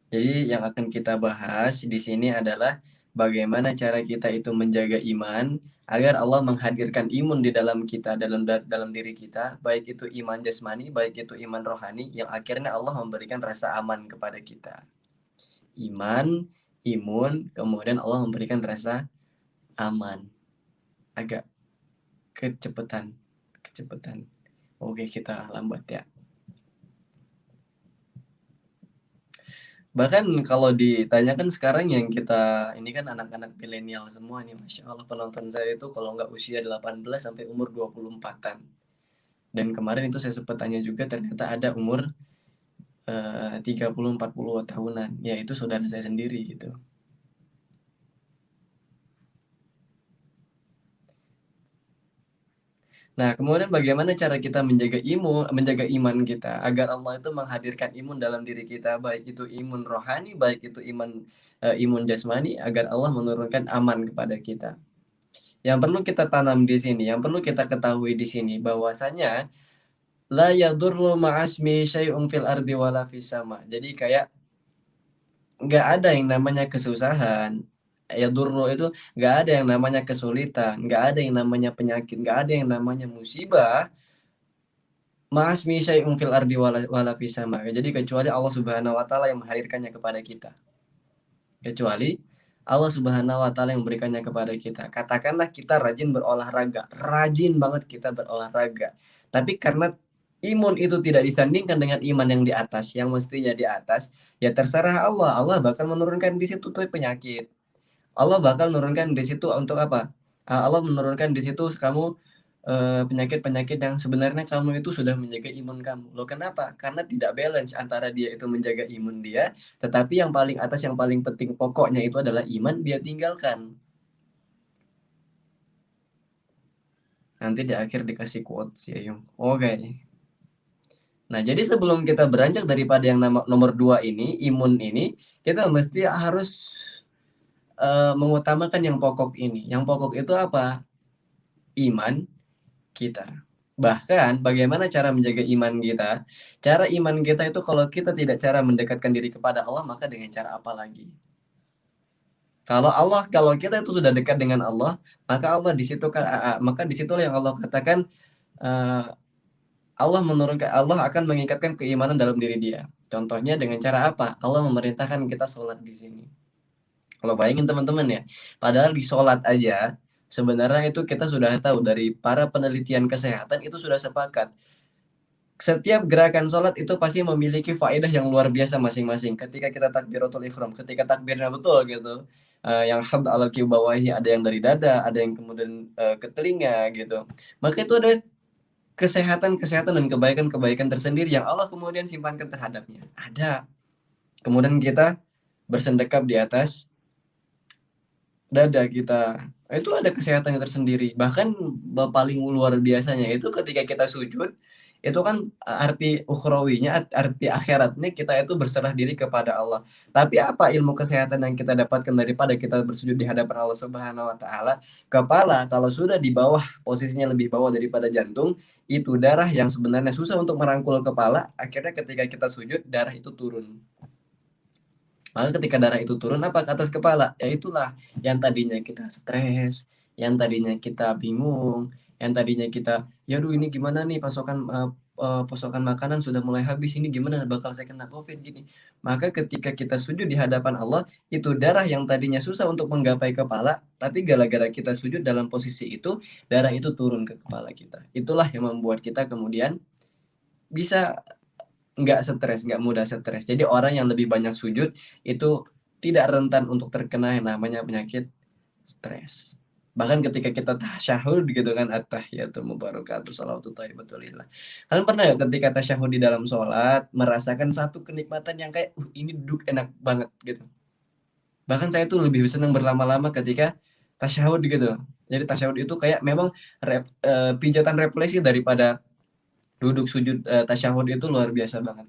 Jadi yang akan kita bahas di sini adalah bagaimana cara kita itu menjaga iman agar Allah menghadirkan imun di dalam kita, dalam diri kita, baik itu iman jasmani, baik itu iman rohani, yang akhirnya Allah memberikan rasa aman kepada kita. Iman, imun, kemudian Allah memberikan rasa aman. Agak kecepatan, kecepatan. Oke, kita lambat ya. Bahkan kalau ditanyakan sekarang yang kita ini kan anak-anak milenial semua nih, Masya Allah penonton saya itu kalau nggak usia 18 sampai umur 24-an. Dan kemarin itu saya sempat tanya juga ternyata ada umur 30-40 tahunan. Ya itu saudara saya sendiri gitu. Nah, kemudian bagaimana cara kita menjaga iman kita agar Allah itu menghadirkan imun dalam diri kita, baik itu imun rohani, baik itu imun jasmani, agar Allah menurunkan aman kepada kita. Yang perlu kita tanam di sini, yang perlu kita ketahui di sini bahwasanya la yadurru ma'asmi syai'un fil ardi wala fis sama. Jadi kayak nggak ada yang namanya kesusahan. Yadurru itu nggak ada yang namanya kesulitan, nggak ada yang namanya penyakit, nggak ada yang namanya musibah. Ma'asmi syai'un fil ardi wala fis sama. Jadi kecuali Allah Subhanahu wa taala yang menghadirkannya kepada kita. Kecuali Allah Subhanahu wa taala yang memberikannya kepada kita. Katakanlah kita rajin berolahraga, rajin banget kita berolahraga. Tapi karena imun itu tidak disandingkan dengan iman yang di atas, yang mestinya di atas, ya terserah Allah. Allah bakal menurunkan di situ tuh penyakit. Allah bakal menurunkan di situ untuk apa? Allah menurunkan di situ kamu penyakit-penyakit yang sebenarnya kamu itu sudah menjaga imun kamu. Loh kenapa? Karena tidak balance antara dia itu menjaga imun dia, tetapi yang paling atas, yang paling penting pokoknya itu adalah iman dia tinggalkan. Nanti di akhir dikasih quotes ya, Yung. Oke. Nah, jadi sebelum kita beranjak daripada yang nomor dua ini, imun ini, kita mesti harus mengutamakan yang pokok ini. Yang pokok itu apa? Iman kita. Bahkan bagaimana cara menjaga iman kita? Cara iman kita itu kalau kita tidak cara mendekatkan diri kepada Allah, maka dengan cara apa lagi? Kalau kita itu sudah dekat dengan Allah, maka Allah di situ maka di situlah yang Allah katakan eh, Allah akan mengikatkan keimanan dalam diri dia. Contohnya dengan cara apa? Allah memerintahkan kita sholat di sini. Kalau bayangin teman-teman ya, padahal di sholat aja sebenarnya itu kita sudah tahu dari para penelitian kesehatan itu sudah sepakat. Setiap gerakan sholat itu pasti memiliki faedah yang luar biasa masing-masing. Ketika kita takbiratul ihram, ketika takbirnya betul gitu, yang had alal bawahi ada yang dari dada, ada yang kemudian ke telinga gitu. Maka itu ada kesehatan-kesehatan dan kebaikan-kebaikan tersendiri yang Allah kemudian simpankan terhadapnya. Ada. Kemudian kita bersendekap di atas dada kita. Itu ada kesehatannya tersendiri. Bahkan paling luar biasanya itu ketika kita sujud, itu kan arti ukhrawinya, arti akhiratnya kita itu berserah diri kepada Allah. Tapi apa ilmu kesehatan yang kita dapatkan daripada kita bersujud di hadapan Allah Subhanahu wa taala? Kepala kalau sudah di bawah, posisinya lebih bawah daripada jantung, itu darah yang sebenarnya susah untuk merangkul kepala, akhirnya ketika kita sujud darah itu turun. Maka ketika darah itu turun apa ke atas kepala? Ya itulah yang tadinya kita stres, yang tadinya kita bingung, yang tadinya kita, ya aduh ini gimana nih pasokan makanan sudah mulai habis ini gimana bakal saya kena COVID gini. Maka ketika kita sujud di hadapan Allah, itu darah yang tadinya susah untuk menggapai kepala, tapi gara-gara kita sujud dalam posisi itu, darah itu turun ke kepala kita. Itulah yang membuat kita kemudian bisa nggak stres, nggak mudah stres. Jadi orang yang lebih banyak sujud itu tidak rentan untuk terkena yang namanya penyakit stres. Bahkan ketika kita tasyahud gitu kan, at-tahiyatul mubarakatuh shalawatu thayyibatulillah. Kalian pernah ya ketika tasyahud di dalam sholat merasakan satu kenikmatan yang kayak ini duduk enak banget gitu. Bahkan saya tuh lebih senang berlama-lama ketika tasyahud gitu. Jadi tasyahud itu kayak memang pijatan refleksi daripada duduk sujud tasyahud itu luar biasa banget.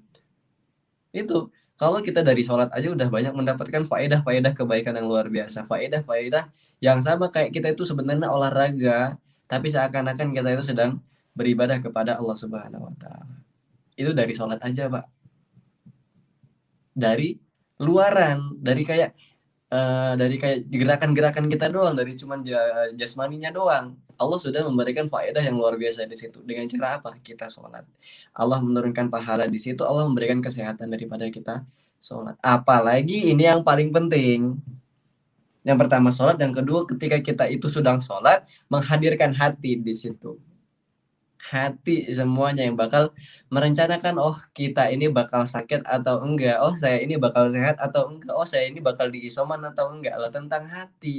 Itu kalau kita dari sholat aja udah banyak mendapatkan faedah-faedah kebaikan yang luar biasa, faedah-faedah yang sama kayak kita itu sebenarnya olahraga, tapi seakan-akan kita itu sedang beribadah kepada Allah Subhanahu wa taala. Itu dari sholat aja, Pak. Dari luaran dari kayak gerakan-gerakan kita doang, dari cuman jasmaninya doang. Allah sudah memberikan faedah yang luar biasa di situ. Dengan cara apa? Kita sholat. Allah menurunkan pahala di situ, Allah memberikan kesehatan daripada kita sholat. Apalagi ini yang paling penting. Yang pertama sholat, yang kedua ketika kita itu sedang sholat, menghadirkan hati di situ. Hati semuanya yang bakal merencanakan, oh kita ini bakal sakit atau enggak, oh saya ini bakal sehat atau enggak, oh saya ini bakal diisoman atau enggak, lah tentang hati.